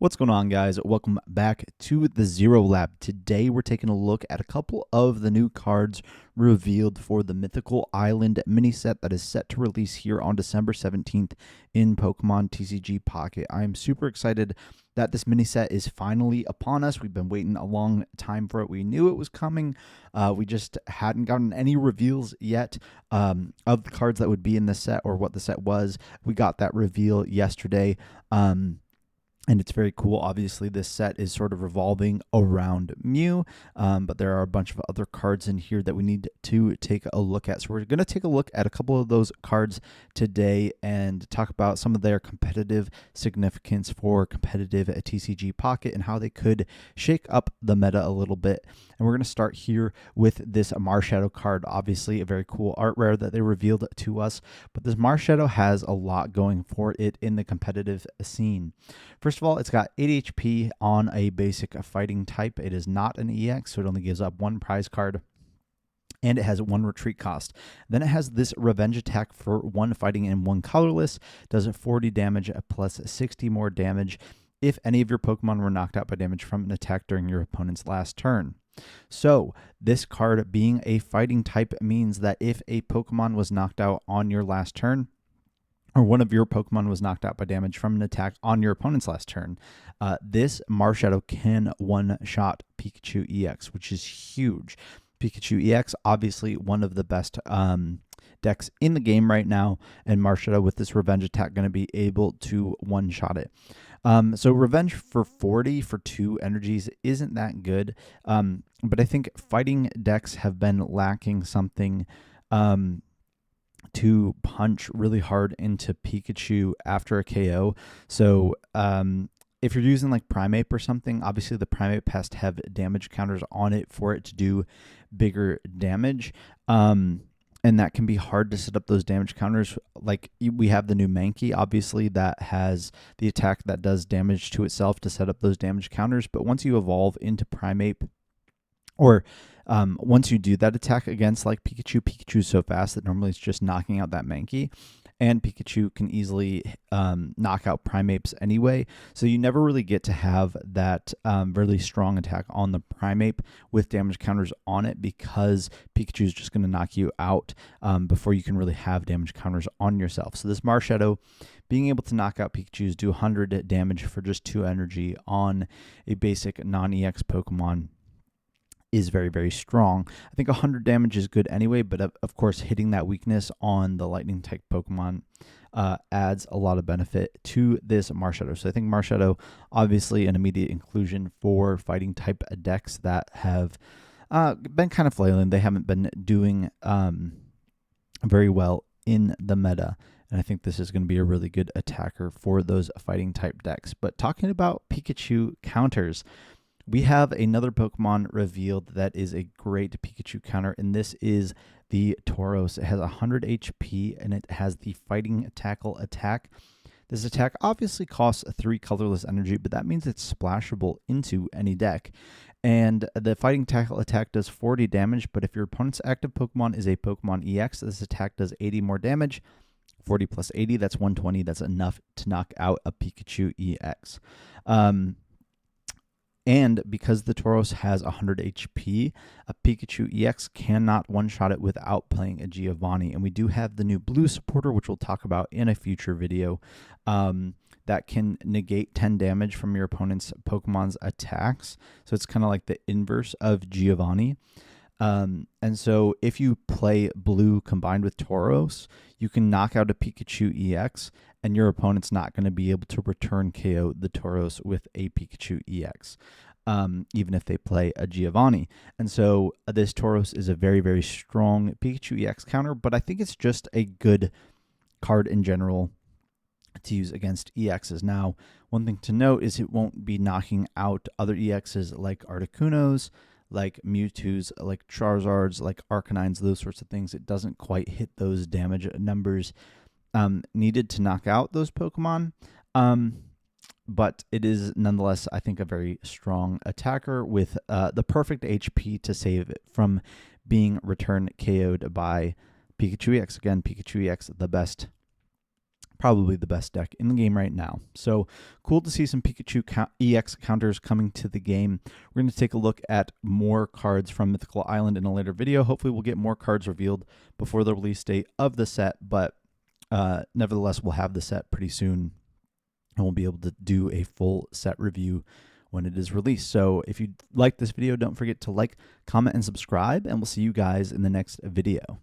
What's going on, guys? Welcome back to the Zero Lab. Today we're taking a look at a couple of the new cards revealed for the Mythical Island mini set that is set to release here on December 17th in Pokémon TCG Pocket. I am super excited that this mini set is finally upon us. We've been waiting a long time for it. We knew it was coming. We just hadn't gotten any reveals yet of the cards that would be in the set or what the set was. We got that reveal yesterday. And it's very cool. Obviously, this set is sort of revolving around Mew, but there are a bunch of other cards in here that we need to take a look at. So we're going to take a look at a couple of those cards today and talk about some of their competitive significance for competitive TCG Pocket and how they could shake up the meta a little bit. And we're going to start here with this Marshadow card. Obviously, a very cool art rare that they revealed to us, but this Marshadow has a lot going for it in the competitive scene. First of all, it's got 8 HP on a basic fighting type. It is not an EX, so it only gives up one prize card, and it has 1 retreat cost. Then it has this revenge attack for 1 fighting and 1 colorless. Does 40 damage plus 60 more damage if any of your Pokemon were knocked out by damage from an attack during your opponent's last turn. So this card being a fighting type means that if a Pokemon was knocked out on your last turn, or one of your Pokemon was knocked out by damage from an attack on your opponent's last turn, this Marshadow can one-shot Pikachu EX, which is huge. Pikachu EX, obviously one of the best decks in the game right now, and Marshadow with this revenge attack going to be able to one-shot it. So revenge for 40 for 2 energies isn't that good, but I think fighting decks have been lacking something to punch really hard into Pikachu after a KO. So if you're using like Primeape or something, obviously the Primeape has to have damage counters on it for it to do bigger damage. And that can be hard to set up those damage counters. Like we have the new Mankey, obviously, that has the attack that does damage to itself to set up those damage counters. But once you evolve into Primeape, or once you do that attack against like Pikachu, Pikachu's so fast that normally it's just knocking out that Mankey, and Pikachu can easily knock out Primapes anyway. So you never really get to have that really strong attack on the Primeape with damage counters on it, because Pikachu is just going to knock you out before you can really have damage counters on yourself. So this Marshadow being able to knock out Pikachu's, do 100 damage for just 2 energy on a basic non-EX Pokemon is very, very strong. I think 100 damage is good anyway, but of course hitting that weakness on the lightning type Pokemon adds a lot of benefit to this Marshadow. So I think Marshadow, obviously an immediate inclusion for fighting type decks that have been kind of flailing. They haven't been doing very well in the meta, and I think this is going to be a really good attacker for those fighting type decks. But talking about Pikachu counters, we have another Pokemon revealed that is a great Pikachu counter, and this is the Tauros. It has 100 HP, and it has the Fighting Tackle attack. This attack obviously costs 3 colorless energy, but that means it's splashable into any deck. And the Fighting Tackle attack does 40 damage, but if your opponent's active Pokemon is a Pokemon EX, this attack does 80 more damage. 40 plus 80, that's 120. That's enough to knock out a Pikachu EX. And because the Tauros has 100 HP, a Pikachu EX cannot one-shot it without playing a Giovanni. And we do have the new blue supporter, which we'll talk about in a future video, that can negate 10 damage from your opponent's Pokemon's attacks. So it's kind of like the inverse of Giovanni. And so if you play blue combined with Tauros, you can knock out a Pikachu EX, and your opponent's not going to be able to return KO the Tauros with a Pikachu EX, even if they play a Giovanni. And so this Tauros is a very, very strong Pikachu EX counter, but I think it's just a good card in general to use against EXs. Now, one thing to note is it won't be knocking out other EXs like Articunos, like Mewtwo's, like Charizard's, like Arcanines, those sorts of things. It doesn't quite hit those damage numbers needed to knock out those Pokemon. But it is nonetheless, I think, a very strong attacker with the perfect HP to save it from being return KO'd by Pikachu EX. Again, Pikachu EX, the best probably the best deck in the game right now. So cool to see some Pikachu EX counters coming to the game. We're going to take a look at more cards from Mythical Island in a later video. Hopefully we'll get more cards revealed before the release date of the set, but nevertheless, we'll have the set pretty soon, and we'll be able to do a full set review when it is released. So if you like this video, don't forget to like, comment, and subscribe, and we'll see you guys in the next video.